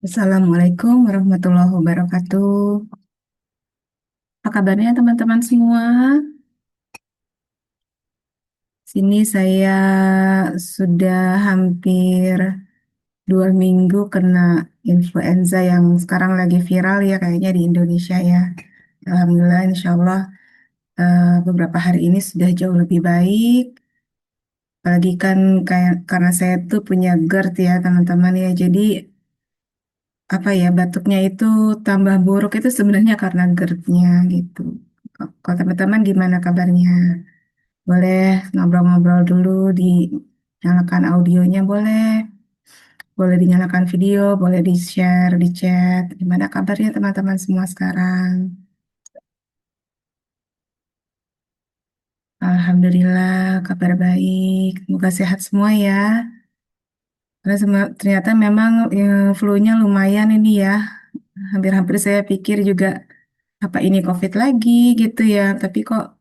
Assalamualaikum warahmatullahi wabarakatuh. Apa kabarnya teman-teman semua? Sini saya sudah hampir 2 minggu kena influenza yang sekarang lagi viral ya kayaknya di Indonesia ya. Alhamdulillah, insya Allah beberapa hari ini sudah jauh lebih baik. Apalagi kan kayak karena saya tuh punya GERD ya teman-teman ya. Jadi apa ya batuknya itu tambah buruk itu sebenarnya karena GERD-nya gitu. Kalau teman-teman gimana kabarnya? Boleh ngobrol-ngobrol dulu, dinyalakan audionya boleh, boleh dinyalakan video, boleh di-share di chat. Gimana kabarnya teman-teman semua sekarang? Alhamdulillah, kabar baik. Semoga sehat semua ya. Karena ternyata memang flu-nya lumayan ini ya. Hampir-hampir saya pikir juga apa ini COVID lagi gitu ya. Tapi kok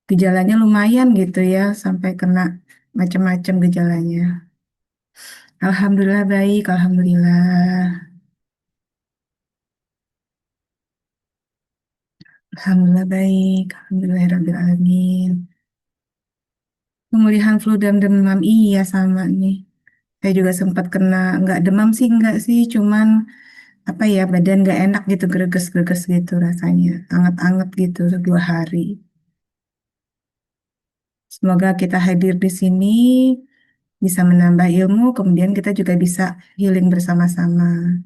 gejalanya lumayan gitu ya, sampai kena macam-macam gejalanya. Alhamdulillah baik, Alhamdulillah. Alhamdulillah baik, Alhamdulillahirrahmanirrahim. Pemulihan flu dan demam, iya sama nih. Saya juga sempat kena, nggak demam sih, nggak sih, cuman apa ya, badan nggak enak gitu, greges-greges gitu rasanya. Anget-anget gitu, 2 hari. Semoga kita hadir di sini, bisa menambah ilmu, kemudian kita juga bisa healing bersama-sama.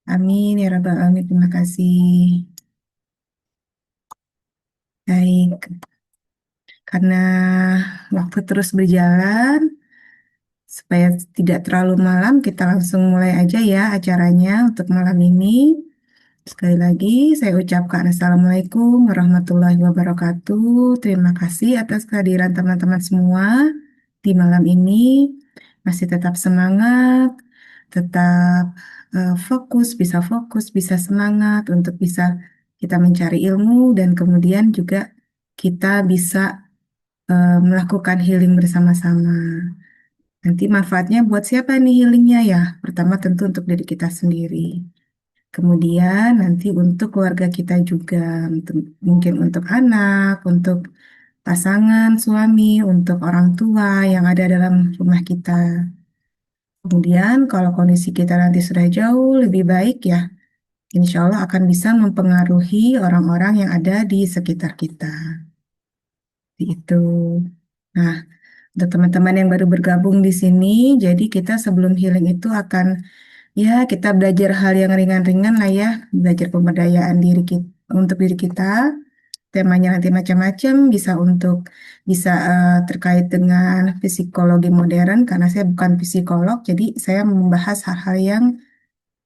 Amin, ya Rabbal Alamin, terima kasih. Baik, karena waktu terus berjalan, supaya tidak terlalu malam, kita langsung mulai aja ya acaranya untuk malam ini. Sekali lagi, saya ucapkan Assalamualaikum warahmatullahi wabarakatuh. Terima kasih atas kehadiran teman-teman semua di malam ini. Masih tetap semangat, tetap fokus, bisa semangat untuk bisa kita mencari ilmu dan kemudian juga kita bisa melakukan healing bersama-sama. Nanti manfaatnya buat siapa nih healingnya ya? Pertama tentu untuk diri kita sendiri. Kemudian nanti untuk keluarga kita juga, mungkin untuk anak, untuk pasangan, suami, untuk orang tua yang ada dalam rumah kita. Kemudian kalau kondisi kita nanti sudah jauh lebih baik ya, insya Allah akan bisa mempengaruhi orang-orang yang ada di sekitar kita. Itu. Nah, untuk teman-teman yang baru bergabung di sini, jadi kita sebelum healing itu akan ya kita belajar hal yang ringan-ringan lah ya, belajar pemberdayaan diri kita untuk diri kita. Temanya nanti macam-macam, bisa terkait dengan psikologi modern karena saya bukan psikolog, jadi saya membahas hal-hal yang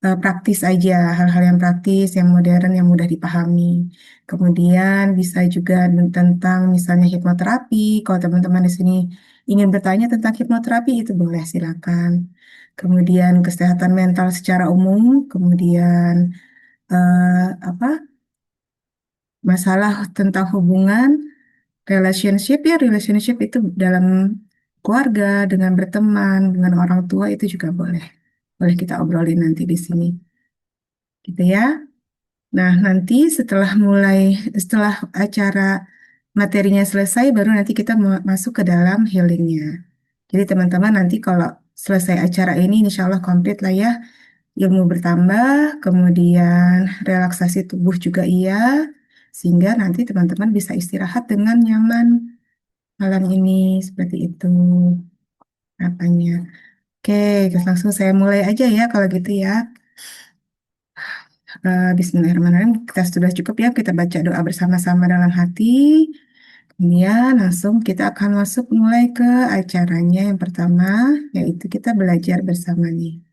praktis aja, hal-hal yang praktis, yang modern, yang mudah dipahami. Kemudian bisa juga tentang misalnya hipnoterapi. Kalau teman-teman di sini ingin bertanya tentang hipnoterapi itu boleh silakan. Kemudian kesehatan mental secara umum, kemudian apa masalah tentang hubungan, relationship itu dalam keluarga, dengan berteman, dengan orang tua itu juga boleh. Boleh kita obrolin nanti di sini, gitu ya. Nah, nanti setelah acara materinya selesai, baru nanti kita masuk ke dalam healingnya. Jadi teman-teman nanti kalau selesai acara ini, insya Allah komplit lah ya. Ilmu bertambah, kemudian relaksasi tubuh juga iya, sehingga nanti teman-teman bisa istirahat dengan nyaman malam ini, seperti itu apanya. Oke, langsung saya mulai aja ya kalau gitu ya. Bismillahirrahmanirrahim. Kita sudah cukup ya, kita baca doa bersama-sama dalam hati. Kemudian langsung kita akan masuk mulai ke acaranya yang pertama, yaitu kita belajar bersama nih.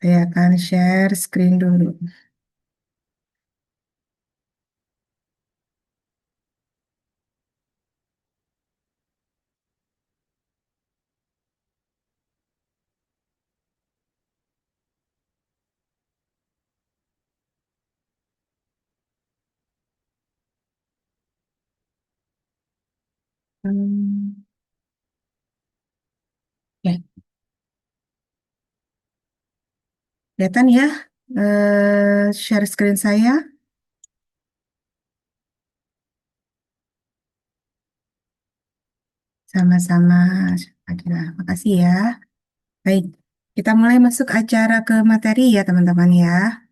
Saya akan share screen dulu. Hmm, ya. Kelihatan ya, share screen saya. Sama-sama, Adila. Makasih ya. Baik, kita mulai masuk acara ke materi ya, teman-teman ya.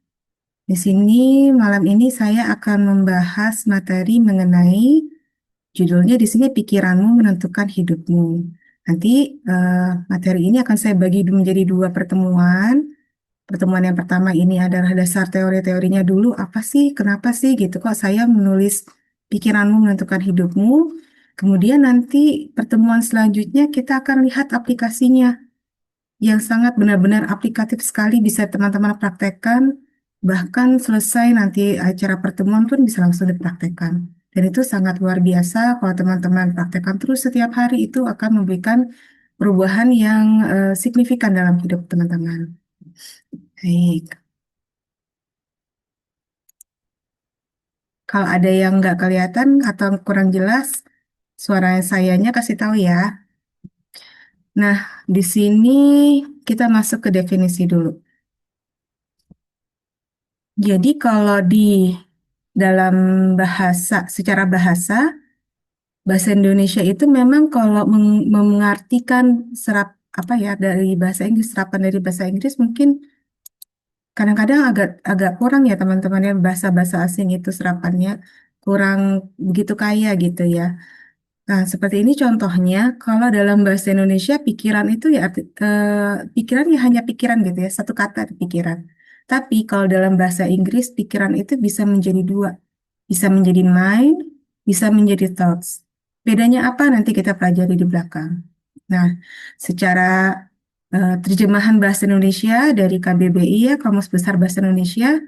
Di sini malam ini saya akan membahas materi mengenai judulnya di sini pikiranmu menentukan hidupmu. Nanti materi ini akan saya bagi menjadi dua pertemuan. Pertemuan yang pertama ini adalah dasar teori-teorinya dulu. Apa sih, kenapa sih gitu kok saya menulis pikiranmu menentukan hidupmu. Kemudian nanti pertemuan selanjutnya kita akan lihat aplikasinya yang sangat benar-benar aplikatif sekali bisa teman-teman praktekkan. Bahkan selesai nanti acara pertemuan pun bisa langsung dipraktekkan. Dan itu sangat luar biasa kalau teman-teman praktekkan terus setiap hari itu akan memberikan perubahan yang signifikan dalam hidup teman-teman. Baik. Kalau ada yang nggak kelihatan atau kurang jelas, suara sayanya kasih tahu ya. Nah, di sini kita masuk ke definisi dulu. Jadi kalau di dalam bahasa, secara bahasa, bahasa Indonesia itu memang kalau mengartikan serap apa ya dari bahasa Inggris, serapan dari bahasa Inggris mungkin kadang-kadang agak agak kurang ya teman-teman ya bahasa-bahasa asing itu serapannya kurang begitu kaya gitu ya. Nah, seperti ini contohnya, kalau dalam bahasa Indonesia pikiran itu ya pikiran ya hanya pikiran gitu ya, satu kata pikiran. Tapi kalau dalam bahasa Inggris pikiran itu bisa menjadi dua, bisa menjadi mind, bisa menjadi thoughts. Bedanya apa nanti kita pelajari di belakang. Nah, secara terjemahan bahasa Indonesia dari KBBI ya, Kamus Besar Bahasa Indonesia,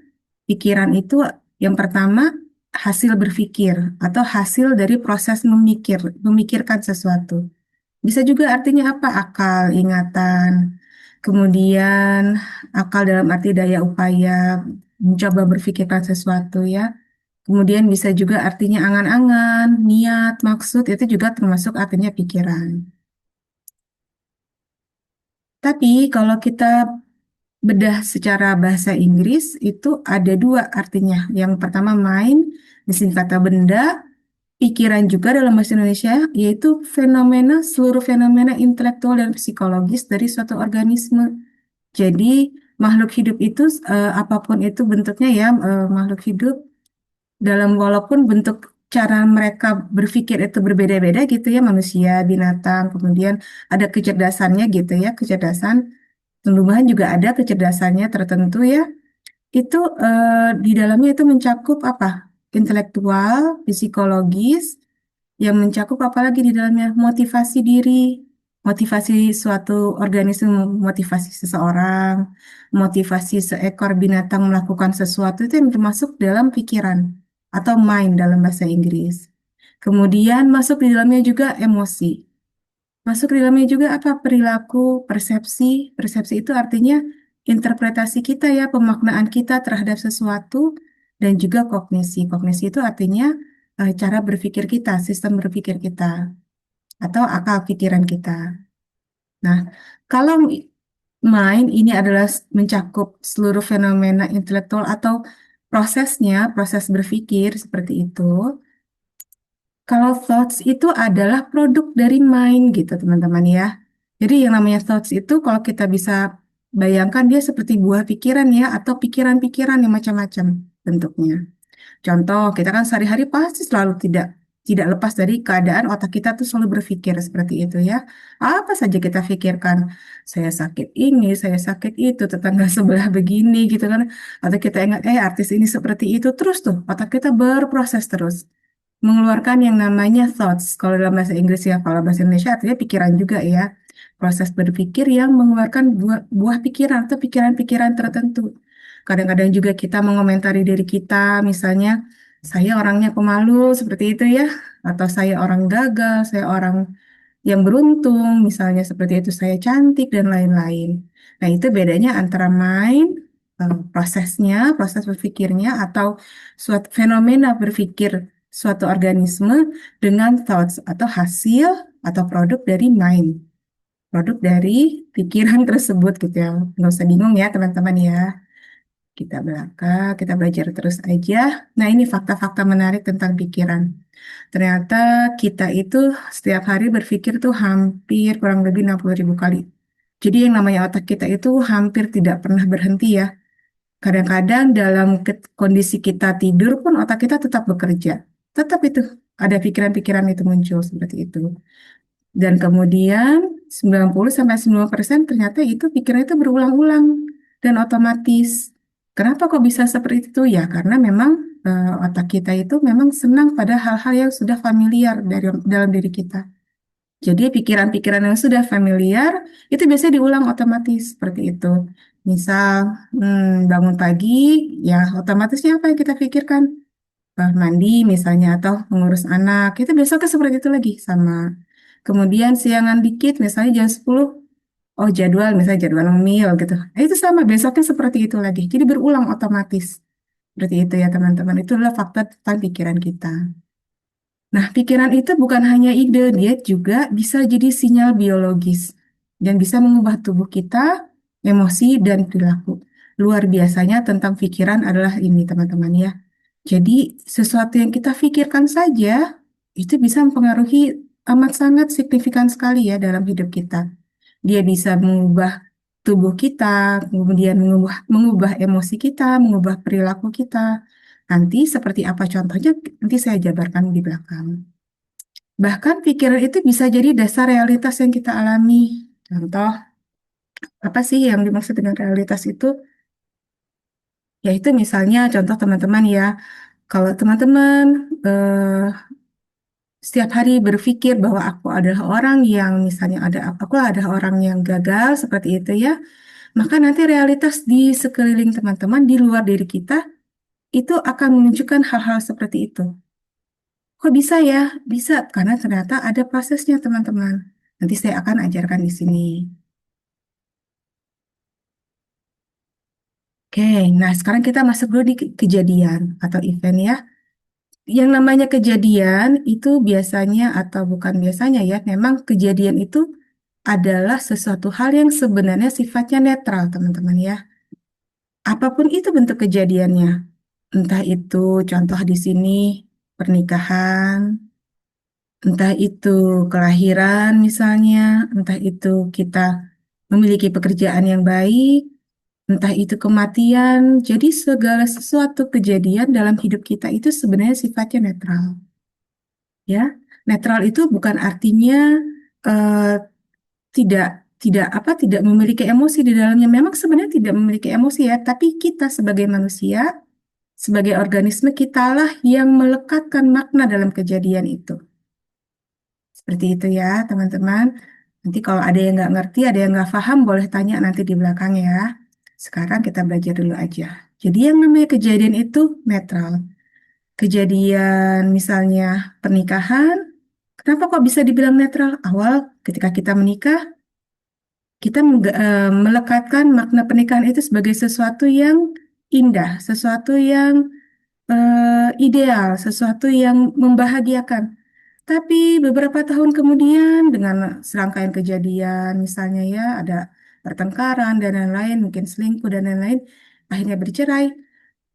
pikiran itu yang pertama hasil berpikir atau hasil dari proses memikirkan sesuatu. Bisa juga artinya apa? Akal, ingatan. Kemudian akal dalam arti daya upaya mencoba berpikirkan sesuatu ya. Kemudian bisa juga artinya angan-angan, niat, maksud itu juga termasuk artinya pikiran. Tapi kalau kita bedah secara bahasa Inggris itu ada dua artinya. Yang pertama mind, disingkat kata benda, pikiran juga dalam bahasa Indonesia, yaitu fenomena, seluruh fenomena intelektual dan psikologis dari suatu organisme. Jadi makhluk hidup itu apapun itu bentuknya ya, makhluk hidup dalam walaupun bentuk cara mereka berpikir itu berbeda-beda gitu ya, manusia, binatang, kemudian ada kecerdasannya gitu ya, kecerdasan. Tumbuhan juga ada kecerdasannya tertentu ya. Itu di dalamnya itu mencakup apa? Intelektual, psikologis, yang mencakup apalagi di dalamnya motivasi diri, motivasi suatu organisme, motivasi seseorang, motivasi seekor binatang melakukan sesuatu itu yang termasuk dalam pikiran atau mind dalam bahasa Inggris. Kemudian masuk di dalamnya juga emosi. Masuk di dalamnya juga apa? Perilaku, persepsi. Persepsi itu artinya interpretasi kita ya, pemaknaan kita terhadap sesuatu dan juga kognisi. Kognisi itu artinya cara berpikir kita, sistem berpikir kita atau akal pikiran kita. Nah, kalau mind ini adalah mencakup seluruh fenomena intelektual atau prosesnya, proses berpikir seperti itu. Kalau thoughts itu adalah produk dari mind gitu teman-teman ya. Jadi yang namanya thoughts itu kalau kita bisa bayangkan dia seperti buah pikiran ya atau pikiran-pikiran yang macam-macam bentuknya. Contoh, kita kan sehari-hari pasti selalu tidak lepas dari keadaan otak kita tuh selalu berpikir seperti itu ya. Apa saja kita pikirkan, saya sakit ini, saya sakit itu, tetangga sebelah begini gitu kan. Atau kita ingat, artis ini seperti itu. Terus tuh otak kita berproses terus mengeluarkan yang namanya thoughts. Kalau dalam bahasa Inggris ya, kalau bahasa Indonesia artinya pikiran juga ya. Proses berpikir yang mengeluarkan buah pikiran atau pikiran-pikiran tertentu. Kadang-kadang juga kita mengomentari diri kita, misalnya saya orangnya pemalu seperti itu ya, atau saya orang gagal, saya orang yang beruntung, misalnya seperti itu saya cantik dan lain-lain. Nah, itu bedanya antara mind, prosesnya, proses berpikirnya atau suatu fenomena berpikir suatu organisme dengan thoughts atau hasil atau produk dari mind. produk dari pikiran tersebut gitu ya. Nggak usah bingung ya teman-teman ya. Kita belajar terus aja. Nah, ini fakta-fakta menarik tentang pikiran. Ternyata kita itu setiap hari berpikir tuh hampir kurang lebih 60.000 kali. Jadi yang namanya otak kita itu hampir tidak pernah berhenti ya. Kadang-kadang dalam kondisi kita tidur pun otak kita tetap bekerja. Tetap itu ada pikiran-pikiran itu muncul seperti itu. Dan kemudian 90 sampai 90% ternyata itu pikiran itu berulang-ulang dan otomatis. Kenapa kok bisa seperti itu? Ya karena memang otak kita itu memang senang pada hal-hal yang sudah familiar dari dalam diri kita. Jadi pikiran-pikiran yang sudah familiar itu biasanya diulang otomatis seperti itu. Misal bangun pagi, ya otomatisnya apa yang kita pikirkan? Mandi misalnya atau mengurus anak. Itu besoknya seperti itu lagi sama. Kemudian siangan dikit, misalnya jam 10, oh jadwal, misalnya jadwal ngemil gitu. Nah, itu sama, besoknya seperti itu lagi. Jadi berulang otomatis. Seperti itu ya teman-teman. Itu adalah fakta tentang pikiran kita. Nah, pikiran itu bukan hanya ide, dia juga bisa jadi sinyal biologis dan bisa mengubah tubuh kita, emosi, dan perilaku. Luar biasanya tentang pikiran adalah ini, teman-teman ya. Jadi, sesuatu yang kita pikirkan saja itu bisa mempengaruhi amat sangat signifikan sekali ya dalam hidup kita. Dia bisa mengubah tubuh kita, kemudian mengubah emosi kita, mengubah perilaku kita. Nanti seperti apa contohnya, nanti saya jabarkan di belakang. Bahkan pikiran itu bisa jadi dasar realitas yang kita alami. Contoh, apa sih yang dimaksud dengan realitas itu? Yaitu misalnya contoh teman-teman ya, kalau teman-teman setiap hari berpikir bahwa aku adalah orang yang misalnya aku adalah orang yang gagal seperti itu ya, maka nanti realitas di sekeliling teman-teman di luar diri kita itu akan menunjukkan hal-hal seperti itu. Kok bisa ya? Bisa karena ternyata ada prosesnya teman-teman. Nanti saya akan ajarkan di sini. Oke, nah sekarang kita masuk dulu di kejadian atau event ya. Yang namanya kejadian itu biasanya atau bukan biasanya ya, memang kejadian itu adalah sesuatu hal yang sebenarnya sifatnya netral, teman-teman ya. Apapun itu bentuk kejadiannya, entah itu contoh di sini pernikahan, entah itu kelahiran misalnya, entah itu kita memiliki pekerjaan yang baik, entah itu kematian. Jadi segala sesuatu kejadian dalam hidup kita itu sebenarnya sifatnya netral, ya. Netral itu bukan artinya eh, tidak tidak memiliki emosi di dalamnya. Memang sebenarnya tidak memiliki emosi ya, tapi kita sebagai manusia, sebagai organisme kitalah yang melekatkan makna dalam kejadian itu. Seperti itu ya, teman-teman. Nanti kalau ada yang nggak ngerti, ada yang nggak paham, boleh tanya nanti di belakang ya. Sekarang kita belajar dulu aja. Jadi yang namanya kejadian itu netral. Kejadian misalnya pernikahan, kenapa kok bisa dibilang netral? Awal ketika kita menikah, kita melekatkan makna pernikahan itu sebagai sesuatu yang indah, sesuatu yang ideal, sesuatu yang membahagiakan. Tapi beberapa tahun kemudian dengan serangkaian kejadian, misalnya ya ada pertengkaran dan lain-lain, mungkin selingkuh dan lain-lain, akhirnya bercerai.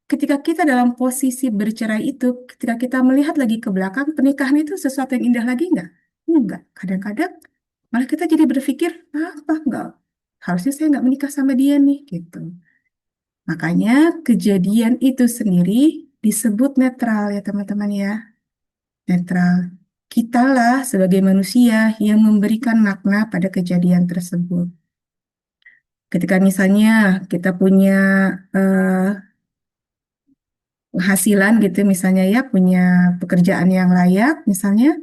Ketika kita dalam posisi bercerai itu, ketika kita melihat lagi ke belakang, pernikahan itu sesuatu yang indah lagi enggak? Enggak. Kadang-kadang malah kita jadi berpikir, apa enggak? Harusnya saya enggak menikah sama dia nih, gitu. Makanya kejadian itu sendiri disebut netral ya teman-teman ya. Netral. Kitalah sebagai manusia yang memberikan makna pada kejadian tersebut. Ketika misalnya kita punya eh, penghasilan gitu, misalnya ya punya pekerjaan yang layak, misalnya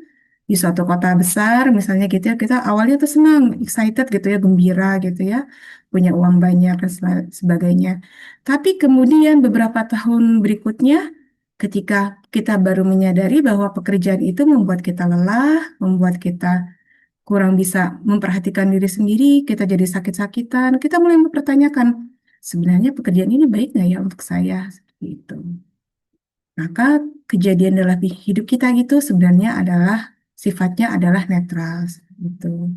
di suatu kota besar, misalnya gitu ya, kita awalnya tuh senang, excited gitu ya, gembira gitu ya, punya uang banyak dan sebagainya. Tapi kemudian beberapa tahun berikutnya, ketika kita baru menyadari bahwa pekerjaan itu membuat kita lelah, membuat kita kurang bisa memperhatikan diri sendiri, kita jadi sakit-sakitan, kita mulai mempertanyakan, sebenarnya pekerjaan ini baik nggak ya untuk saya? Seperti itu. Maka kejadian dalam hidup kita itu sebenarnya adalah sifatnya adalah netral, gitu.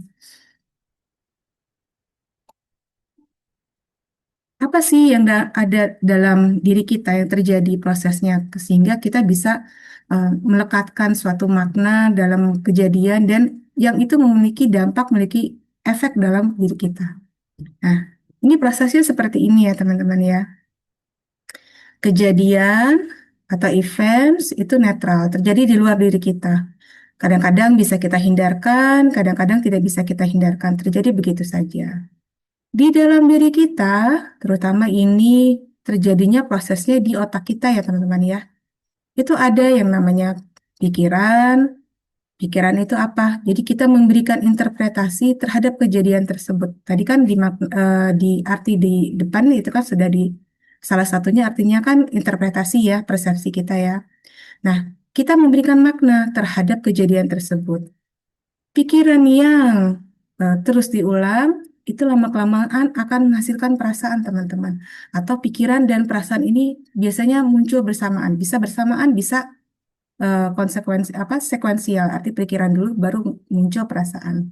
apa sih yang ada dalam diri kita yang terjadi prosesnya sehingga kita bisa melekatkan suatu makna dalam kejadian dan yang itu memiliki dampak, memiliki efek dalam diri kita. Nah, ini prosesnya seperti ini ya teman-teman ya. Kejadian atau events itu netral, terjadi di luar diri kita. Kadang-kadang bisa kita hindarkan, kadang-kadang tidak bisa kita hindarkan. Terjadi begitu saja. Di dalam diri kita, terutama ini terjadinya prosesnya di otak kita ya teman-teman ya. Itu ada yang namanya pikiran. Pikiran itu apa? Jadi kita memberikan interpretasi terhadap kejadian tersebut. Tadi kan di arti di depan itu kan sudah di salah satunya artinya kan interpretasi ya, persepsi kita ya. Nah, kita memberikan makna terhadap kejadian tersebut. Pikiran yang terus diulang itu lama-kelamaan akan menghasilkan perasaan teman-teman. Atau pikiran dan perasaan ini biasanya muncul bersamaan. Bisa bersamaan, bisa konsekuensi apa sekuensial. Arti pikiran dulu baru muncul perasaan.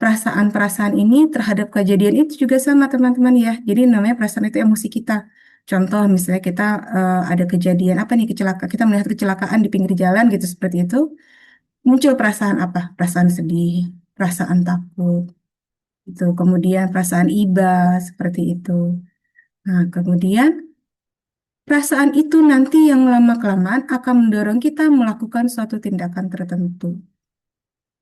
Perasaan-perasaan ini terhadap kejadian itu juga sama teman-teman ya. Jadi namanya perasaan itu emosi kita. Contoh misalnya kita ada kejadian apa nih kecelakaan, kita melihat kecelakaan di pinggir jalan gitu seperti itu. Muncul perasaan apa? Perasaan sedih, perasaan takut, itu. Kemudian perasaan iba seperti itu. Nah, kemudian perasaan itu nanti yang lama-kelamaan akan mendorong kita melakukan suatu tindakan tertentu.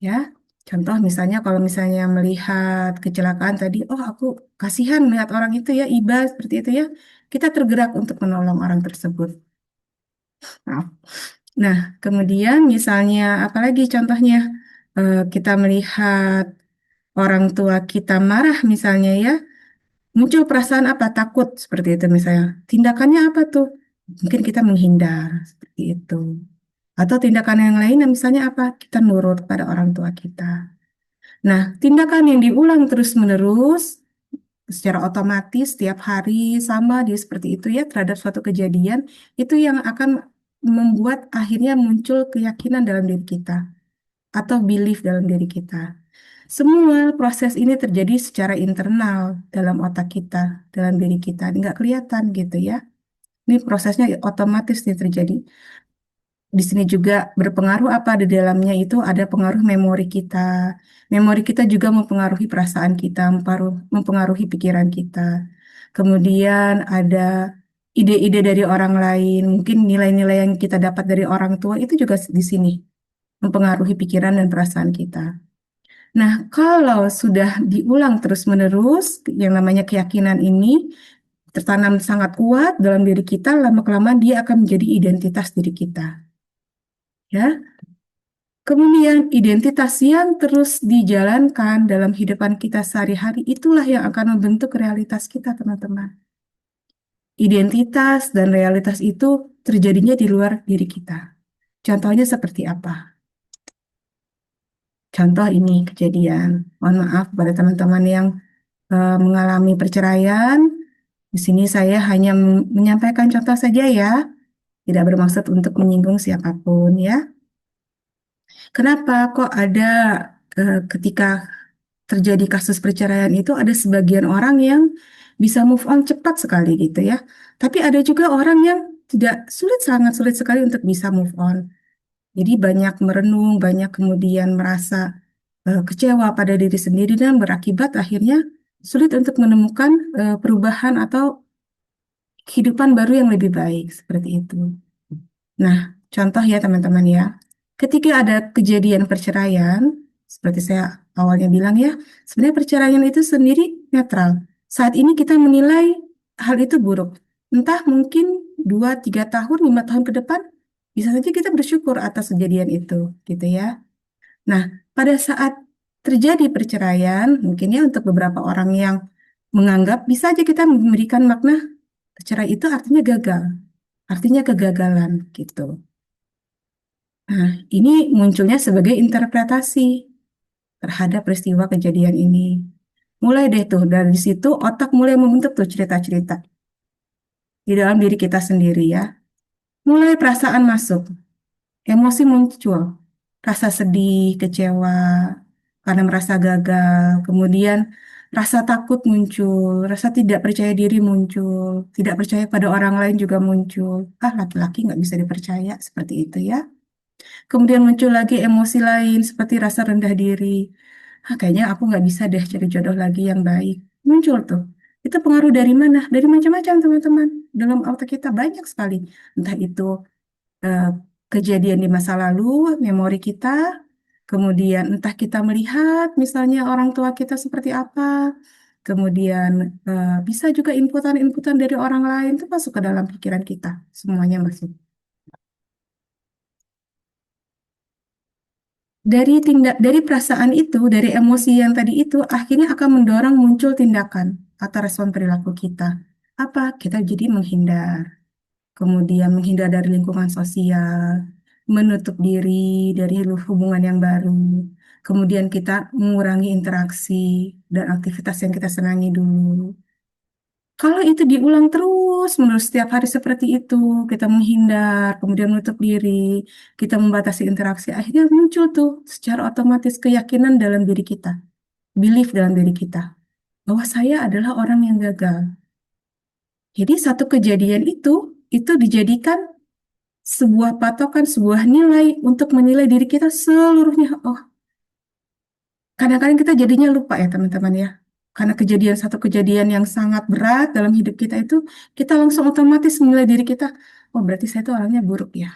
Ya, contoh misalnya kalau misalnya melihat kecelakaan tadi, oh aku kasihan melihat orang itu ya, iba seperti itu ya. Kita tergerak untuk menolong orang tersebut. Maaf. Nah, kemudian misalnya apalagi contohnya kita melihat orang tua kita marah misalnya ya, muncul perasaan apa? Takut seperti itu misalnya. Tindakannya apa tuh? Mungkin kita menghindar seperti itu. Atau tindakan yang lainnya misalnya apa? Kita nurut pada orang tua kita. Nah, tindakan yang diulang terus-menerus secara otomatis setiap hari sama dia seperti itu ya terhadap suatu kejadian itu yang akan membuat akhirnya muncul keyakinan dalam diri kita atau belief dalam diri kita. Semua proses ini terjadi secara internal dalam otak kita, dalam diri kita, nggak kelihatan gitu ya. Ini prosesnya otomatis nih terjadi. Di sini juga berpengaruh apa di dalamnya itu ada pengaruh memori kita. Memori kita juga mempengaruhi perasaan kita, mempengaruhi pikiran kita. Kemudian ada ide-ide dari orang lain, mungkin nilai-nilai yang kita dapat dari orang tua itu juga di sini mempengaruhi pikiran dan perasaan kita. Nah, kalau sudah diulang terus-menerus, yang namanya keyakinan ini tertanam sangat kuat dalam diri kita, lama-kelamaan dia akan menjadi identitas diri kita. Ya, kemudian identitas yang terus dijalankan dalam kehidupan kita sehari-hari itulah yang akan membentuk realitas kita, teman-teman. Identitas dan realitas itu terjadinya di luar diri kita. Contohnya seperti apa? Contoh ini kejadian. Mohon maaf pada teman-teman yang mengalami perceraian. Di sini saya hanya menyampaikan contoh saja ya, tidak bermaksud untuk menyinggung siapapun ya. Kenapa kok ada ketika terjadi kasus perceraian itu ada sebagian orang yang bisa move on cepat sekali gitu ya. Tapi ada juga orang yang tidak sulit, sangat sulit sekali untuk bisa move on. Jadi banyak merenung, banyak kemudian merasa kecewa pada diri sendiri dan berakibat akhirnya sulit untuk menemukan perubahan atau kehidupan baru yang lebih baik seperti itu. Nah, contoh ya teman-teman ya, ketika ada kejadian perceraian, seperti saya awalnya bilang ya, sebenarnya perceraian itu sendiri netral. Saat ini kita menilai hal itu buruk. Entah mungkin 2, 3 tahun, 5 tahun ke depan, bisa saja kita bersyukur atas kejadian itu, gitu ya. Nah, pada saat terjadi perceraian, mungkin ya untuk beberapa orang yang menganggap bisa aja kita memberikan makna cerai itu artinya gagal, artinya kegagalan gitu. Nah, ini munculnya sebagai interpretasi terhadap peristiwa kejadian ini. Mulai deh tuh, dari situ otak mulai membentuk tuh cerita-cerita di dalam diri kita sendiri ya. Mulai perasaan masuk, emosi muncul, rasa sedih, kecewa, karena merasa gagal. Kemudian rasa takut muncul, rasa tidak percaya diri muncul, tidak percaya pada orang lain juga muncul. Ah, laki-laki nggak bisa dipercaya, seperti itu ya. Kemudian muncul lagi emosi lain seperti rasa rendah diri. Ah, kayaknya aku nggak bisa deh cari jodoh lagi yang baik. Muncul tuh. Itu pengaruh dari mana? Dari macam-macam teman-teman. Dalam otak kita banyak sekali. Entah itu eh, kejadian di masa lalu, memori kita, kemudian entah kita melihat misalnya orang tua kita seperti apa, kemudian bisa juga inputan-inputan dari orang lain itu masuk ke dalam pikiran kita. Semuanya masuk. Dari perasaan itu, dari emosi yang tadi itu, akhirnya akan mendorong muncul tindakan atau respon perilaku kita. Apa? Kita jadi menghindar, kemudian menghindar dari lingkungan sosial, menutup diri dari hubungan yang baru, kemudian kita mengurangi interaksi dan aktivitas yang kita senangi dulu. Kalau itu diulang terus menerus setiap hari seperti itu, kita menghindar, kemudian menutup diri, kita membatasi interaksi, akhirnya muncul tuh secara otomatis keyakinan dalam diri kita, belief dalam diri kita, bahwa saya adalah orang yang gagal. Jadi satu kejadian itu dijadikan sebuah patokan, sebuah nilai untuk menilai diri kita seluruhnya. Oh, kadang-kadang kita jadinya lupa ya teman-teman ya. Karena satu kejadian yang sangat berat dalam hidup kita itu, kita langsung otomatis menilai diri kita, oh berarti saya itu orangnya buruk ya.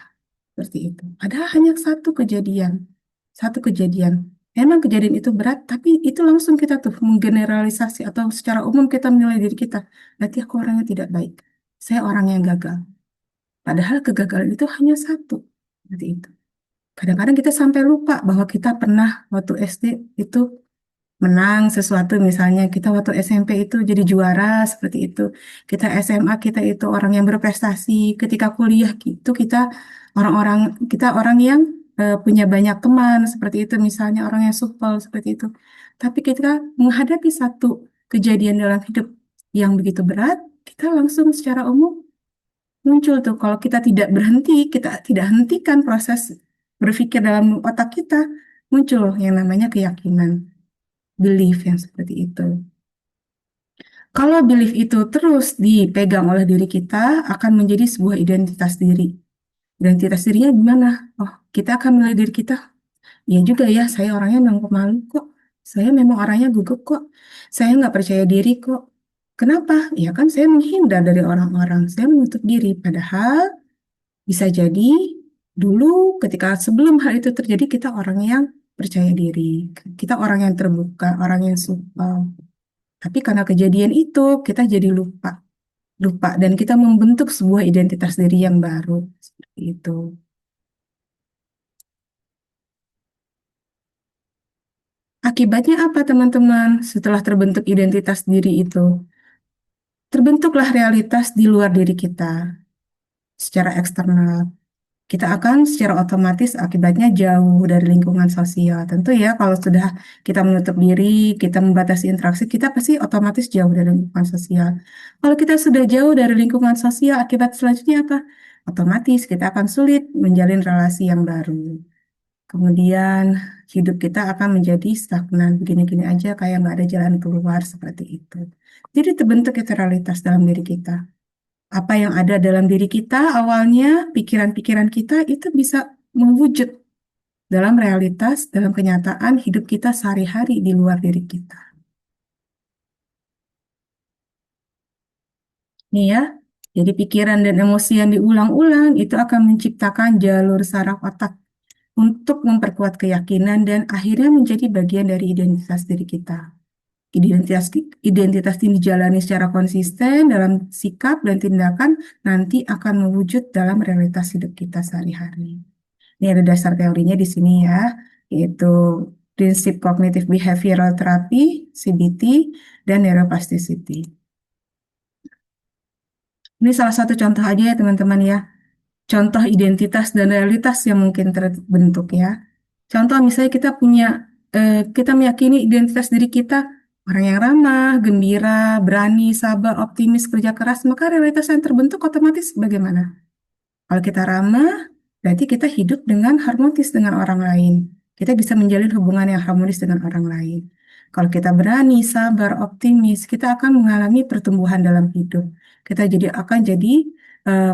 Seperti itu. Padahal hanya satu kejadian. Satu kejadian. Memang kejadian itu berat, tapi itu langsung kita tuh menggeneralisasi atau secara umum kita menilai diri kita. Berarti aku orangnya tidak baik. Saya orang yang gagal. Padahal kegagalan itu hanya satu. Seperti itu. Kadang-kadang kita sampai lupa bahwa kita pernah waktu SD itu menang sesuatu, misalnya kita waktu SMP itu jadi juara seperti itu, kita SMA kita itu orang yang berprestasi, ketika kuliah itu orang-orang kita orang yang punya banyak teman seperti itu, misalnya orang yang supel seperti itu. Tapi kita menghadapi satu kejadian dalam hidup yang begitu berat, kita langsung secara umum muncul tuh, kalau kita tidak berhenti, kita tidak hentikan proses berpikir dalam otak kita, muncul yang namanya keyakinan, belief yang seperti itu. Kalau belief itu terus dipegang oleh diri kita, akan menjadi sebuah identitas diri. Identitas dirinya gimana? Oh, kita akan menilai diri kita. Ya juga ya, saya orangnya memang pemalu kok. Saya memang orangnya gugup kok. Saya nggak percaya diri kok. Kenapa? Ya kan saya menghindar dari orang-orang. Saya menutup diri. Padahal bisa jadi dulu ketika sebelum hal itu terjadi kita orang yang percaya diri. Kita orang yang terbuka, orang yang suka. Tapi karena kejadian itu, kita jadi lupa. Lupa dan kita membentuk sebuah identitas diri yang baru. Seperti itu. Akibatnya apa, teman-teman? Setelah terbentuk identitas diri itu, terbentuklah realitas di luar diri kita secara eksternal. Kita akan secara otomatis akibatnya jauh dari lingkungan sosial. Tentu ya, kalau sudah kita menutup diri, kita membatasi interaksi, kita pasti otomatis jauh dari lingkungan sosial. Kalau kita sudah jauh dari lingkungan sosial, akibat selanjutnya apa? Otomatis kita akan sulit menjalin relasi yang baru. Kemudian hidup kita akan menjadi stagnan, begini-gini aja kayak nggak ada jalan keluar seperti itu. Jadi terbentuk itu realitas dalam diri kita. Apa yang ada dalam diri kita awalnya, pikiran-pikiran kita itu bisa mewujud dalam realitas, dalam kenyataan hidup kita sehari-hari di luar diri kita. Nih ya, jadi pikiran dan emosi yang diulang-ulang itu akan menciptakan jalur saraf otak untuk memperkuat keyakinan dan akhirnya menjadi bagian dari identitas diri kita. Identitas identitas ini dijalani secara konsisten dalam sikap dan tindakan nanti akan mewujud dalam realitas hidup kita sehari-hari. Ini ada dasar teorinya di sini ya, yaitu prinsip Cognitive Behavioral Therapy, CBT, dan Neuroplasticity. Ini salah satu contoh aja ya teman-teman ya, contoh identitas dan realitas yang mungkin terbentuk ya. Contoh misalnya kita meyakini identitas diri kita orang yang ramah, gembira, berani, sabar, optimis, kerja keras, maka realitas yang terbentuk otomatis bagaimana? Kalau kita ramah, berarti kita hidup dengan harmonis dengan orang lain. kita bisa menjalin hubungan yang harmonis dengan orang lain. Kalau kita berani, sabar, optimis, kita akan mengalami pertumbuhan dalam hidup. Kita akan jadi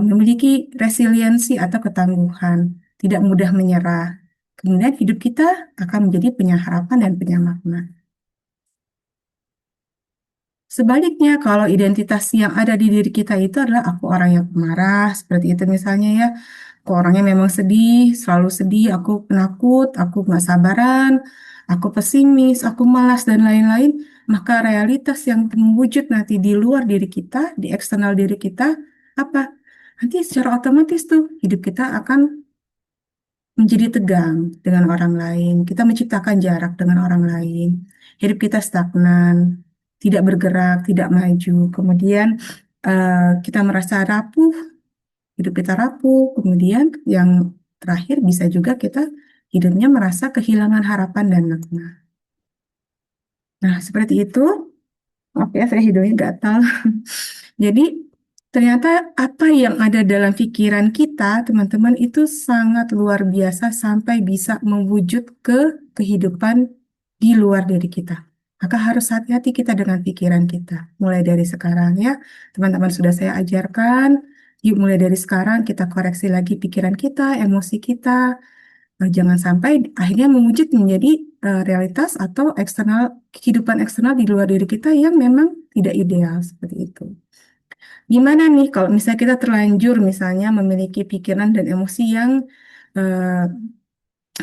memiliki resiliensi atau ketangguhan, tidak mudah menyerah. Kemudian hidup kita akan menjadi punya harapan dan punya makna. Sebaliknya, kalau identitas yang ada di diri kita itu adalah aku orang yang pemarah, seperti itu misalnya ya. Aku orangnya memang sedih, selalu sedih, aku penakut, aku nggak sabaran, aku pesimis, aku malas, dan lain-lain. Maka realitas yang mewujud nanti di luar diri kita, di eksternal diri kita, apa? Nanti secara otomatis tuh hidup kita akan menjadi tegang dengan orang lain. Kita menciptakan jarak dengan orang lain. Hidup kita stagnan, tidak bergerak, tidak maju. Kemudian kita merasa rapuh, hidup kita rapuh. Kemudian yang terakhir bisa juga kita hidupnya merasa kehilangan harapan dan makna. Nah, seperti itu. Oke, saya hidupnya gatal. Jadi, ternyata apa yang ada dalam pikiran kita, teman-teman, itu sangat luar biasa sampai bisa mewujud ke kehidupan di luar diri kita. Maka harus hati-hati kita dengan pikiran kita. Mulai dari sekarang ya, teman-teman sudah saya ajarkan. Yuk mulai dari sekarang kita koreksi lagi pikiran kita, emosi kita, jangan sampai akhirnya mewujud menjadi realitas atau kehidupan eksternal di luar diri kita yang memang tidak ideal seperti itu. Gimana nih kalau misalnya kita terlanjur misalnya memiliki pikiran dan emosi yang eh,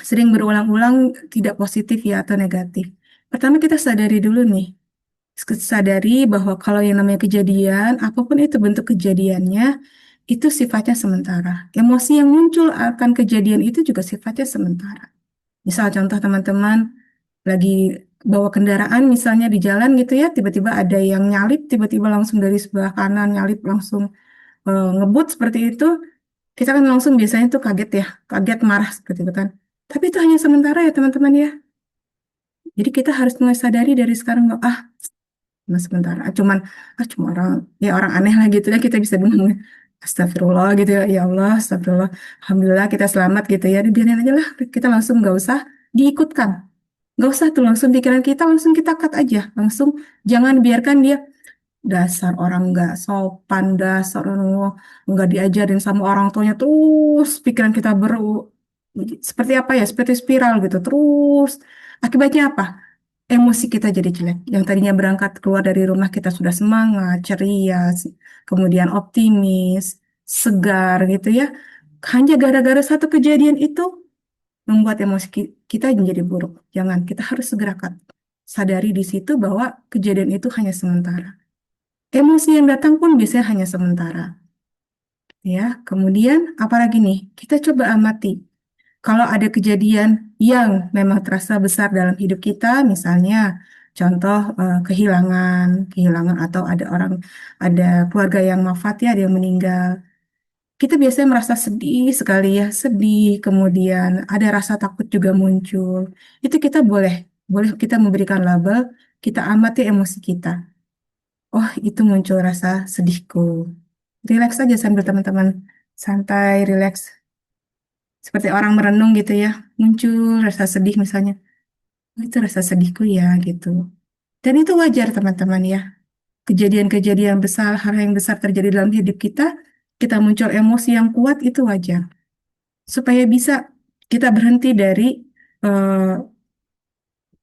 sering berulang-ulang tidak positif ya atau negatif. Pertama kita sadari dulu nih, sadari bahwa kalau yang namanya kejadian, apapun itu bentuk kejadiannya, itu sifatnya sementara. Emosi yang muncul akan kejadian itu juga sifatnya sementara. Misal contoh teman-teman lagi bawa kendaraan misalnya di jalan gitu ya, tiba-tiba ada yang nyalip, tiba-tiba langsung dari sebelah kanan nyalip langsung ngebut seperti itu, kita kan langsung biasanya tuh kaget ya, kaget marah seperti itu kan. Tapi itu hanya sementara ya teman-teman ya. Jadi kita harus mulai sadari dari sekarang bahwa cuma sementara, cuma orang ya orang aneh lah gitu ya kita bisa bilang astagfirullah gitu ya, ya Allah, astagfirullah, alhamdulillah kita selamat gitu ya, biarin aja lah, kita langsung nggak usah diikutkan. Nggak usah tuh langsung pikiran kita langsung kita cut aja. Langsung jangan biarkan dia dasar orang nggak sopan, dasar orang nggak diajarin sama orang tuanya terus pikiran kita seperti apa ya, seperti spiral gitu. Terus akibatnya apa? Emosi kita jadi jelek. Yang tadinya berangkat keluar dari rumah kita sudah semangat, ceria, kemudian optimis, segar gitu ya. Hanya gara-gara satu kejadian itu membuat emosi kita menjadi buruk. Jangan, kita harus segera sadari di situ bahwa kejadian itu hanya sementara. Emosi yang datang pun biasanya hanya sementara. Ya, kemudian apalagi nih? Kita coba amati. Kalau ada kejadian yang memang terasa besar dalam hidup kita, misalnya contoh kehilangan atau ada keluarga yang wafat ya, ada yang meninggal. Kita biasanya merasa sedih sekali ya, sedih, kemudian ada rasa takut juga muncul. Itu kita boleh kita memberikan label, kita amati emosi kita. Oh, itu muncul rasa sedihku. Rileks aja sambil teman-teman santai, rileks. Seperti orang merenung gitu ya, muncul rasa sedih misalnya. Oh, itu rasa sedihku ya gitu. Dan itu wajar teman-teman ya. Kejadian-kejadian besar, hal yang besar terjadi dalam hidup kita, kita muncul emosi yang kuat itu wajar. Supaya bisa kita berhenti dari eh,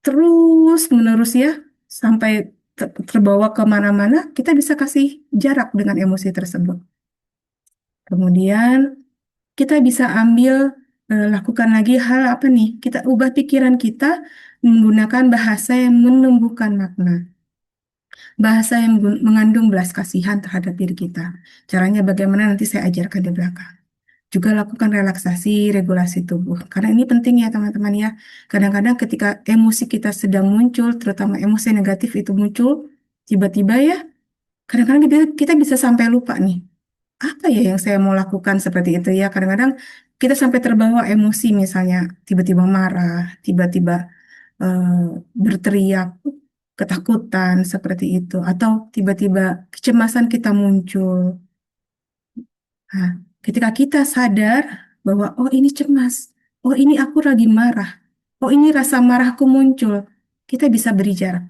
terus menerus ya sampai terbawa kemana-mana, kita bisa kasih jarak dengan emosi tersebut. Kemudian kita bisa lakukan lagi hal apa nih? Kita ubah pikiran kita menggunakan bahasa yang menumbuhkan makna, bahasa yang mengandung belas kasihan terhadap diri kita. Caranya bagaimana nanti saya ajarkan di belakang. Juga lakukan relaksasi, regulasi tubuh. Karena ini penting ya teman-teman ya. Kadang-kadang ketika emosi kita sedang muncul, terutama emosi negatif itu muncul, tiba-tiba ya, kadang-kadang kita bisa sampai lupa nih. Apa ya yang saya mau lakukan seperti itu ya. Kadang-kadang kita sampai terbawa emosi misalnya, tiba-tiba marah, tiba-tiba eh, berteriak, ketakutan seperti itu. Atau tiba-tiba kecemasan kita muncul. Nah, ketika kita sadar bahwa oh ini cemas, oh ini aku lagi marah. Oh, ini rasa marahku muncul. Kita bisa beri jarak.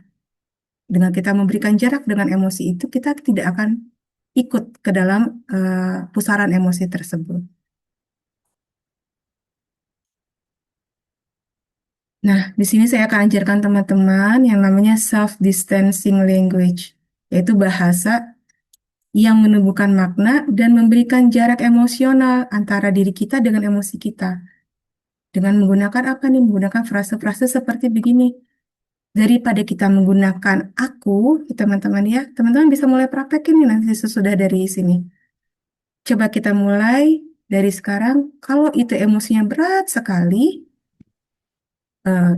Dengan kita memberikan jarak dengan emosi itu, kita tidak akan ikut ke dalam pusaran emosi tersebut. Nah, di sini saya akan ajarkan teman-teman yang namanya self-distancing language, yaitu bahasa yang menumbuhkan makna dan memberikan jarak emosional antara diri kita dengan emosi kita. Dengan menggunakan apa nih? Menggunakan frase-frase seperti begini. Daripada kita menggunakan aku, teman-teman ya, teman-teman bisa mulai praktekin nih nanti sesudah dari sini. Coba kita mulai dari sekarang. Kalau itu emosinya berat sekali, eh,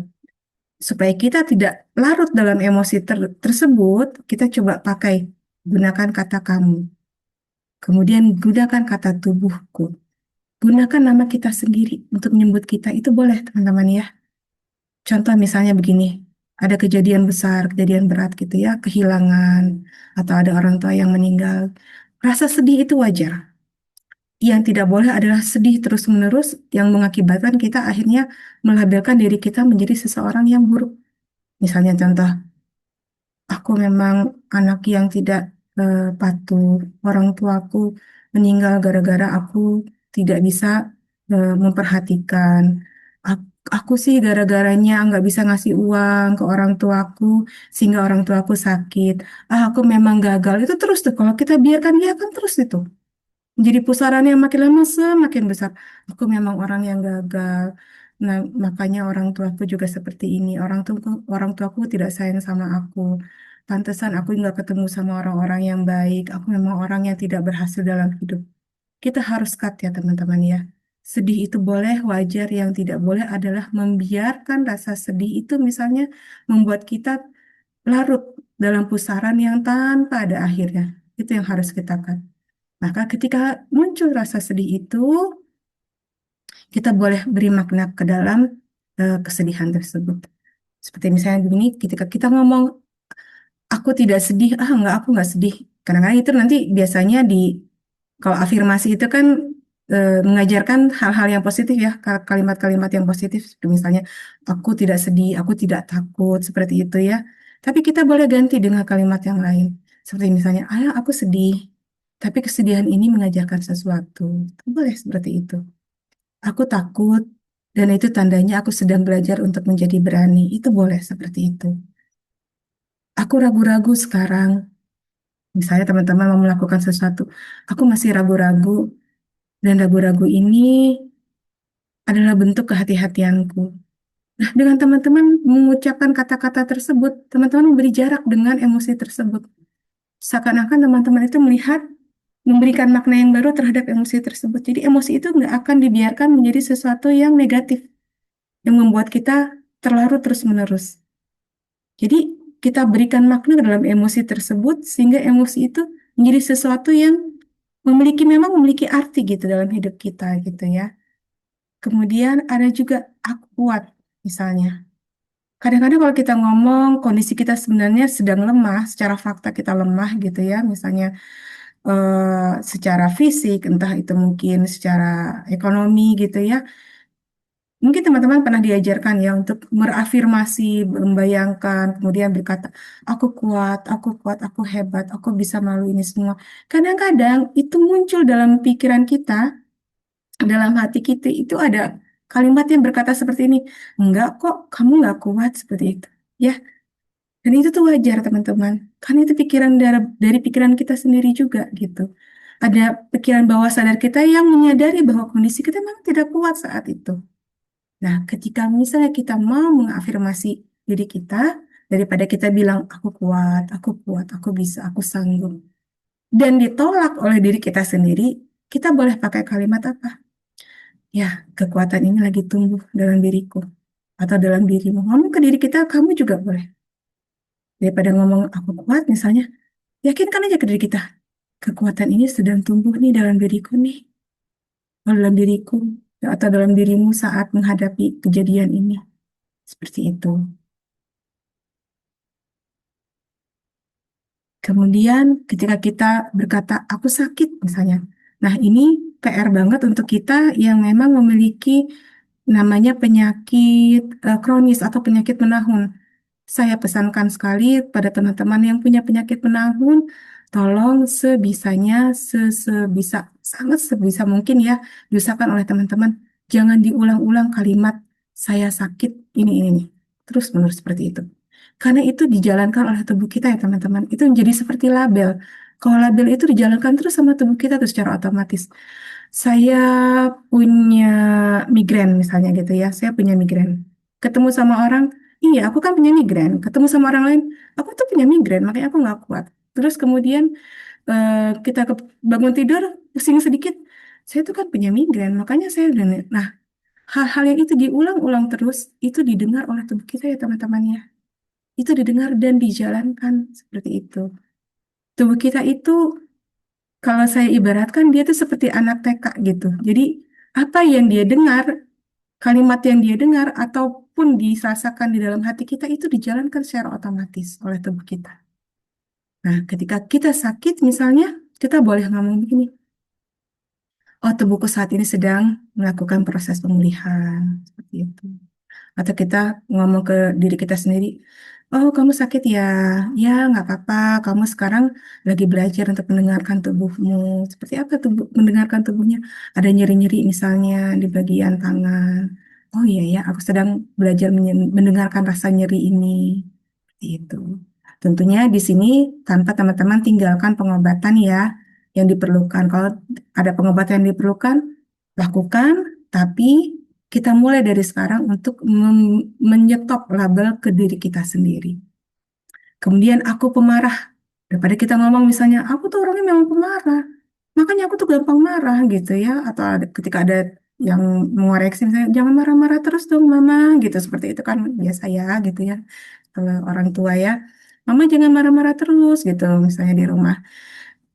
supaya kita tidak larut dalam emosi tersebut, kita coba pakai gunakan kata kamu. Kemudian gunakan kata tubuhku. Gunakan nama kita sendiri untuk menyebut kita. Itu boleh, teman-teman ya. Contoh misalnya begini, ada kejadian besar, kejadian berat gitu ya, kehilangan, atau ada orang tua yang meninggal. Rasa sedih itu wajar. Yang tidak boleh adalah sedih terus-menerus yang mengakibatkan kita akhirnya melabelkan diri kita menjadi seseorang yang buruk. Misalnya contoh, aku memang anak yang tidak patuh. Orang tuaku meninggal gara-gara aku tidak bisa memperhatikan. Aku sih gara-garanya nggak bisa ngasih uang ke orang tuaku sehingga orang tuaku sakit. Ah, aku memang gagal. Itu terus tuh. Kalau kita biarkan dia kan terus itu. Jadi pusarannya makin lama semakin besar. Aku memang orang yang gagal. Nah, makanya orang tuaku juga seperti ini. Orang tuaku tidak sayang sama aku. Pantesan aku nggak ketemu sama orang-orang yang baik. Aku memang orang yang tidak berhasil dalam hidup. Kita harus cut ya teman-teman ya. Sedih itu boleh, wajar. Yang tidak boleh adalah membiarkan rasa sedih itu misalnya membuat kita larut dalam pusaran yang tanpa ada akhirnya. Itu yang harus kita cut. Maka ketika muncul rasa sedih itu, kita boleh beri makna ke dalam kesedihan tersebut. Seperti misalnya begini, ketika kita ngomong, aku tidak sedih, ah enggak, aku enggak sedih. Kadang-kadang itu nanti biasanya kalau afirmasi itu kan mengajarkan hal-hal yang positif ya, kalimat-kalimat yang positif. Seperti misalnya, aku tidak sedih, aku tidak takut, seperti itu ya. Tapi kita boleh ganti dengan kalimat yang lain. Seperti misalnya, ayah aku sedih, tapi kesedihan ini mengajarkan sesuatu. Boleh seperti itu. Aku takut, dan itu tandanya aku sedang belajar untuk menjadi berani. Itu boleh seperti itu. Aku ragu-ragu sekarang. Misalnya teman-teman mau melakukan sesuatu, aku masih ragu-ragu, dan ragu-ragu ini adalah bentuk kehati-hatianku. Nah, dengan teman-teman mengucapkan kata-kata tersebut, teman-teman memberi jarak dengan emosi tersebut. Seakan-akan teman-teman itu melihat, memberikan makna yang baru terhadap emosi tersebut. Jadi emosi itu nggak akan dibiarkan menjadi sesuatu yang negatif, yang membuat kita terlarut terus-menerus. Jadi kita berikan makna dalam emosi tersebut sehingga emosi itu menjadi sesuatu yang memang memiliki arti gitu dalam hidup kita gitu ya. Kemudian ada juga aku kuat misalnya. Kadang-kadang kalau kita ngomong kondisi kita sebenarnya sedang lemah, secara fakta kita lemah gitu ya, misalnya secara fisik, entah itu mungkin secara ekonomi gitu ya. Mungkin teman-teman pernah diajarkan ya untuk merafirmasi, membayangkan, kemudian berkata, aku kuat, aku hebat, aku bisa melalui ini semua. Kadang-kadang itu muncul dalam pikiran kita, dalam hati kita, itu ada kalimat yang berkata seperti ini, enggak kok, kamu enggak kuat seperti itu. Ya, dan itu tuh wajar teman-teman. Karena itu pikiran dari pikiran kita sendiri juga gitu. Ada pikiran bawah sadar kita yang menyadari bahwa kondisi kita memang tidak kuat saat itu. Nah, ketika misalnya kita mau mengafirmasi diri kita, daripada kita bilang, kuat, aku bisa, aku sanggup. Dan ditolak oleh diri kita sendiri, kita boleh pakai kalimat apa? Ya, kekuatan ini lagi tumbuh dalam diriku. Atau dalam dirimu. Ngomong ke diri kita, kamu juga boleh. Daripada ngomong, aku kuat misalnya, yakinkan aja ke diri kita. Kekuatan ini sedang tumbuh nih dalam diriku nih. Dalam diriku. Atau dalam dirimu saat menghadapi kejadian ini. Seperti itu. Kemudian ketika kita berkata, aku sakit misalnya. Nah ini PR banget untuk kita yang memang memiliki namanya penyakit kronis atau penyakit menahun. Saya pesankan sekali pada teman-teman yang punya penyakit menahun, tolong sebisanya, sebisa, sangat sebisa mungkin ya, diusahakan oleh teman-teman, jangan diulang-ulang kalimat saya sakit ini. Terus menerus seperti itu. Karena itu dijalankan oleh tubuh kita ya teman-teman. Itu menjadi seperti label. Kalau label itu dijalankan terus sama tubuh kita tuh secara otomatis. Saya punya migrain misalnya gitu ya, saya punya migrain. Ketemu sama orang, iya, aku kan punya migrain. Ketemu sama orang lain, aku tuh punya migrain, makanya aku nggak kuat. Terus kemudian eh, kita bangun tidur, pusing sedikit. Saya tuh kan punya migrain, makanya saya udah. Nah, hal-hal yang itu diulang-ulang terus, itu didengar oleh tubuh kita ya teman-teman ya. Itu didengar dan dijalankan seperti itu. Tubuh kita itu, kalau saya ibaratkan, dia tuh seperti anak TK gitu. Jadi, apa yang dia dengar, kalimat yang dia dengar, ataupun dirasakan di dalam hati kita, itu dijalankan secara otomatis oleh tubuh kita. Nah, ketika kita sakit misalnya, kita boleh ngomong begini, oh tubuhku saat ini sedang melakukan proses pemulihan, seperti itu. Atau kita ngomong ke diri kita sendiri, oh kamu sakit ya, ya nggak apa-apa, kamu sekarang lagi belajar untuk mendengarkan tubuhmu. Seperti apa tubuh, mendengarkan tubuhnya? Ada nyeri-nyeri misalnya di bagian tangan. Oh iya ya, aku sedang belajar mendengarkan rasa nyeri ini. Seperti itu. Tentunya di sini tanpa teman-teman tinggalkan pengobatan ya yang diperlukan. Kalau ada pengobatan yang diperlukan, lakukan, tapi kita mulai dari sekarang untuk menyetop label ke diri kita sendiri. Kemudian aku pemarah. Daripada kita ngomong misalnya, aku tuh orangnya memang pemarah. Makanya aku tuh gampang marah gitu ya. Atau ketika ada yang mengoreksi misalnya, jangan marah-marah terus dong mama gitu. Seperti itu kan biasa ya gitu ya. Kalau orang tua ya, mama jangan marah-marah terus gitu misalnya di rumah.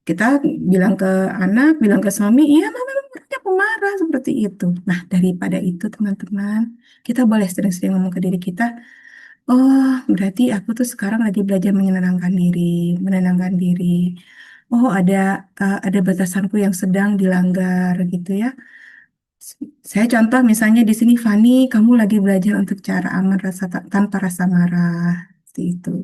Kita bilang ke anak, bilang ke suami, iya mama memangnya pemarah seperti itu. Nah, daripada itu teman-teman, kita boleh sering-sering ngomong ke diri kita, oh berarti aku tuh sekarang lagi belajar menenangkan diri, menenangkan diri. Oh ada batasanku yang sedang dilanggar gitu ya. Saya contoh misalnya di sini Fani, kamu lagi belajar untuk cara aman rasa tanpa rasa marah, seperti itu.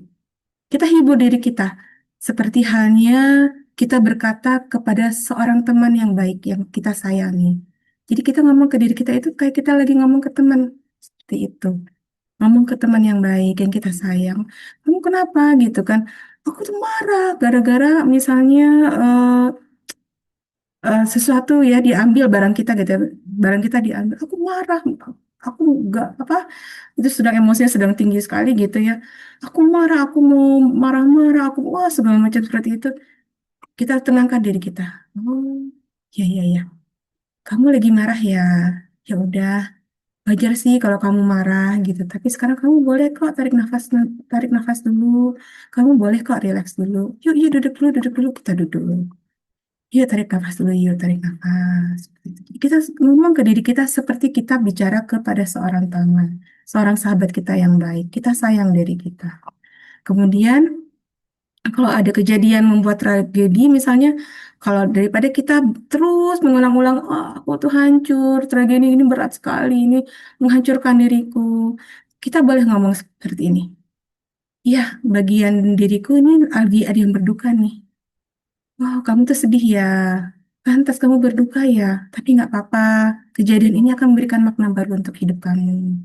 Kita hibur diri kita, seperti halnya kita berkata kepada seorang teman yang baik, yang kita sayangi. Jadi kita ngomong ke diri kita itu kayak kita lagi ngomong ke teman, seperti itu. Ngomong ke teman yang baik, yang kita sayang. Kamu kenapa gitu kan? Aku tuh marah gara-gara misalnya sesuatu ya diambil barang kita gitu ya. Barang kita diambil. Aku marah. Aku nggak apa itu sedang emosinya sedang tinggi sekali gitu ya. Aku marah, aku mau marah-marah, aku wah segala macam seperti itu. Kita tenangkan diri kita. Oh, ya ya ya. Kamu lagi marah ya. Ya udah, wajar sih kalau kamu marah gitu. Tapi sekarang kamu boleh kok tarik nafas dulu. Kamu boleh kok relax dulu. Yuk, yuk duduk dulu. Kita duduk. Yuk tarik nafas dulu, yuk tarik nafas. Seperti itu. Jadi kita ngomong ke diri kita seperti kita bicara kepada seorang teman, seorang sahabat kita yang baik. Kita sayang diri kita. Kemudian kalau ada kejadian membuat tragedi, misalnya kalau daripada kita terus mengulang-ulang, oh, aku tuh hancur, tragedi ini berat sekali, ini menghancurkan diriku. Kita boleh ngomong seperti ini. Ya, bagian diriku ini lagi ada yang berduka nih. Wow, kamu tuh sedih ya. Pantas kamu berduka ya. Tapi nggak apa-apa. Kejadian ini akan memberikan makna baru untuk hidup kamu.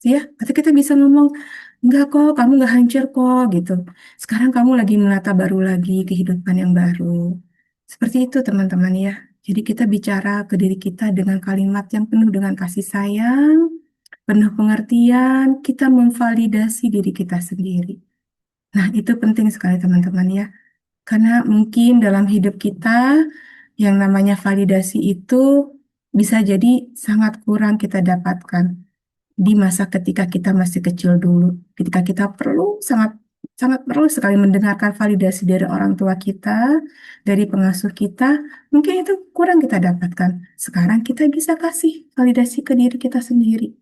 Ya, atau kita bisa ngomong, enggak kok, kamu nggak hancur kok, gitu. Sekarang kamu lagi menata baru lagi kehidupan yang baru. Seperti itu, teman-teman ya. Jadi kita bicara ke diri kita dengan kalimat yang penuh dengan kasih sayang, penuh pengertian, kita memvalidasi diri kita sendiri. Nah, itu penting sekali, teman-teman ya. Karena mungkin dalam hidup kita yang namanya validasi itu bisa jadi sangat kurang kita dapatkan di masa ketika kita masih kecil dulu. Ketika kita perlu sangat sangat perlu sekali mendengarkan validasi dari orang tua kita, dari pengasuh kita, mungkin itu kurang kita dapatkan. Sekarang kita bisa kasih validasi ke diri kita sendiri.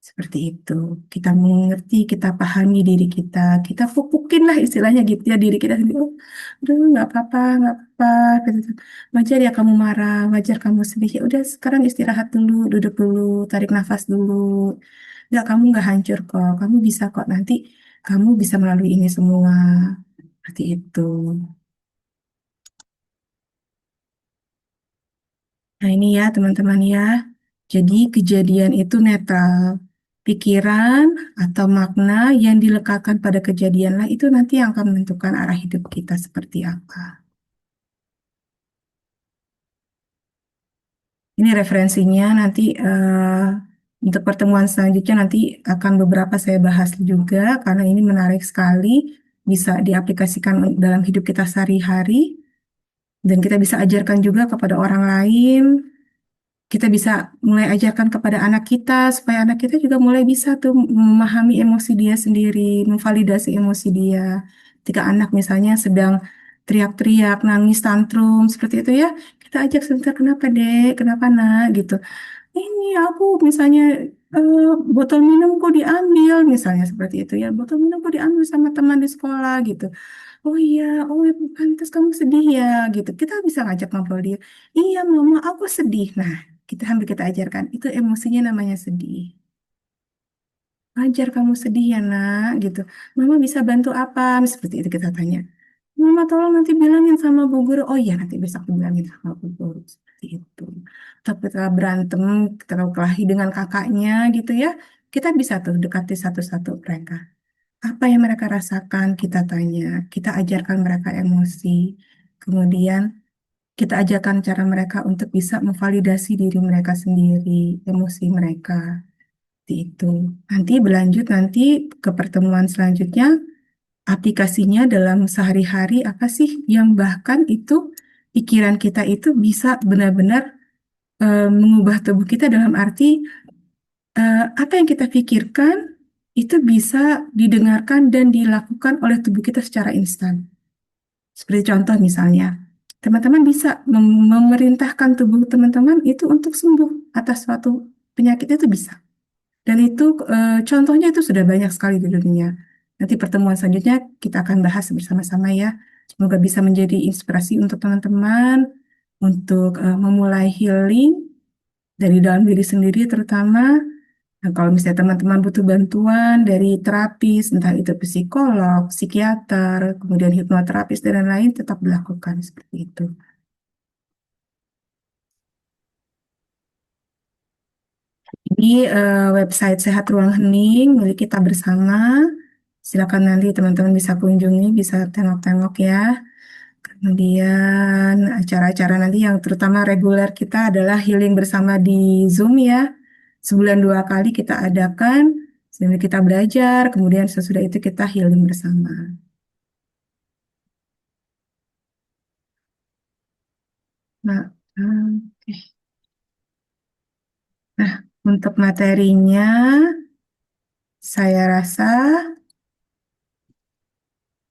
Seperti itu. Kita mengerti, kita pahami diri kita, kita pupukin lah istilahnya gitu ya diri kita sendiri. Oh, aduh, nggak apa-apa, nggak apa-apa. Gitu. Wajar ya kamu marah, wajar kamu sedih. Ya udah sekarang istirahat dulu, duduk dulu, tarik nafas dulu. Nggak, kamu nggak hancur kok. Kamu bisa kok nanti. Kamu bisa melalui ini semua. Seperti itu. Nah ini ya teman-teman ya. Jadi kejadian itu netral. Pikiran atau makna yang dilekatkan pada kejadianlah itu nanti yang akan menentukan arah hidup kita seperti apa. Ini referensinya nanti untuk pertemuan selanjutnya nanti akan beberapa saya bahas juga karena ini menarik sekali, bisa diaplikasikan dalam hidup kita sehari-hari dan kita bisa ajarkan juga kepada orang lain. Kita bisa mulai ajarkan kepada anak kita supaya anak kita juga mulai bisa tuh memahami emosi dia sendiri, memvalidasi emosi dia. Ketika anak misalnya sedang teriak-teriak, nangis, tantrum seperti itu ya, kita ajak sebentar, kenapa dek, kenapa nak gitu. Ini aku misalnya eh, botol minum kok diambil misalnya seperti itu ya, botol minum kok diambil sama teman di sekolah gitu. Oh iya, oh ya, pantas kamu sedih ya gitu. Kita bisa ngajak ngobrol dia. Iya mama, aku sedih. Nah, kita sambil kita ajarkan. Itu emosinya namanya sedih. Wajar kamu sedih ya nak gitu. Mama bisa bantu apa? Seperti itu kita tanya. Mama tolong nanti bilangin sama bu guru. Oh iya nanti besok bilangin sama bu guru. Seperti itu. Tapi kita berantem, kita kelahi dengan kakaknya gitu ya. Kita bisa tuh dekati satu-satu mereka. Apa yang mereka rasakan, kita tanya, kita ajarkan mereka emosi, kemudian kita ajarkan cara mereka untuk bisa memvalidasi diri mereka sendiri, emosi mereka, seperti itu. Nanti berlanjut nanti ke pertemuan selanjutnya, aplikasinya dalam sehari-hari apa sih yang bahkan itu pikiran kita itu bisa benar-benar mengubah tubuh kita dalam arti apa yang kita pikirkan itu bisa didengarkan dan dilakukan oleh tubuh kita secara instan. Seperti contoh misalnya, teman-teman bisa memerintahkan tubuh teman-teman itu untuk sembuh atas suatu penyakit itu bisa. Dan itu contohnya itu sudah banyak sekali di dunia. Nanti pertemuan selanjutnya kita akan bahas bersama-sama ya. Semoga bisa menjadi inspirasi untuk teman-teman untuk memulai healing dari dalam diri sendiri terutama. Nah, kalau misalnya teman-teman butuh bantuan dari terapis, entah itu psikolog, psikiater, kemudian hipnoterapis, dan lain-lain, tetap dilakukan seperti itu. Ini website Sehat Ruang Hening milik kita bersama. Silakan nanti teman-teman bisa kunjungi, bisa tengok-tengok ya. Kemudian acara-acara nanti yang terutama reguler kita adalah healing bersama di Zoom ya. Sebulan 2 kali kita adakan, sambil kita belajar, kemudian sesudah itu kita healing bersama. Nah, oke. Nah, untuk materinya, saya rasa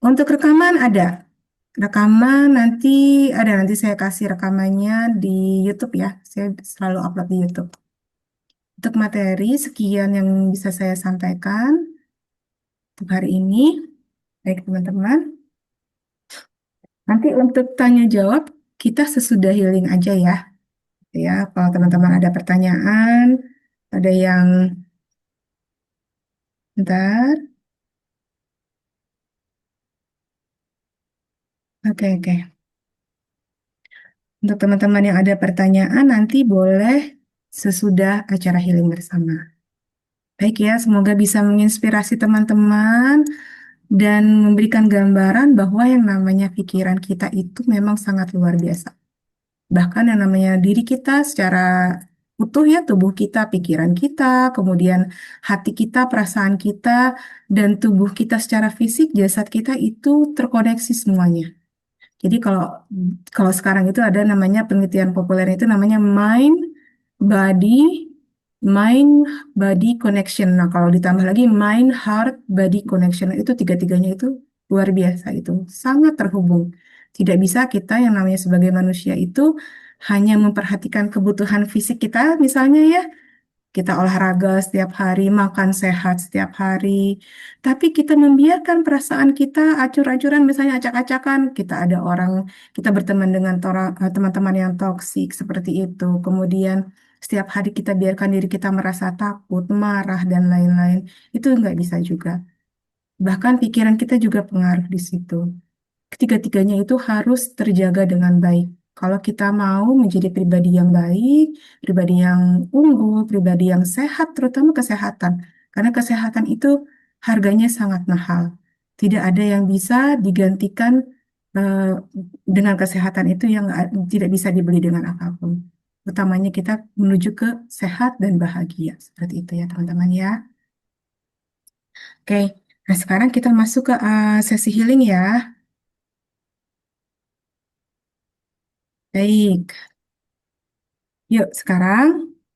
untuk rekaman ada. Rekaman nanti ada, nanti saya kasih rekamannya di YouTube ya. Saya selalu upload di YouTube. Untuk materi, sekian yang bisa saya sampaikan untuk hari ini. Baik, teman-teman. Nanti untuk tanya jawab, kita sesudah healing aja ya. Ya, kalau teman-teman ada pertanyaan, ada yang, bentar. Oke, oke. Untuk teman-teman yang ada pertanyaan, nanti boleh sesudah acara healing bersama. Baik ya, semoga bisa menginspirasi teman-teman dan memberikan gambaran bahwa yang namanya pikiran kita itu memang sangat luar biasa. Bahkan yang namanya diri kita secara utuh ya, tubuh kita, pikiran kita, kemudian hati kita, perasaan kita, dan tubuh kita secara fisik, jasad kita itu terkoneksi semuanya. Jadi kalau kalau sekarang itu ada namanya penelitian populer itu namanya body mind body connection. Nah, kalau ditambah lagi mind heart body connection itu tiga-tiganya itu luar biasa itu sangat terhubung. Tidak bisa kita yang namanya sebagai manusia itu hanya memperhatikan kebutuhan fisik kita misalnya ya, kita olahraga setiap hari, makan sehat setiap hari, tapi kita membiarkan perasaan kita acur-acuran, misalnya acak-acakan, kita ada orang, kita berteman dengan teman-teman yang toksik seperti itu, kemudian setiap hari kita biarkan diri kita merasa takut, marah, dan lain-lain, itu nggak bisa juga. Bahkan pikiran kita juga pengaruh di situ. Ketiga-tiganya itu harus terjaga dengan baik. Kalau kita mau menjadi pribadi yang baik, pribadi yang unggul, pribadi yang sehat, terutama kesehatan. Karena kesehatan itu harganya sangat mahal. Tidak ada yang bisa digantikan eh, dengan kesehatan itu yang tidak bisa dibeli dengan apapun. Utamanya kita menuju ke sehat dan bahagia. Seperti itu ya teman-teman ya. Oke, nah sekarang kita masuk ke sesi healing ya. Baik. Yuk, sekarang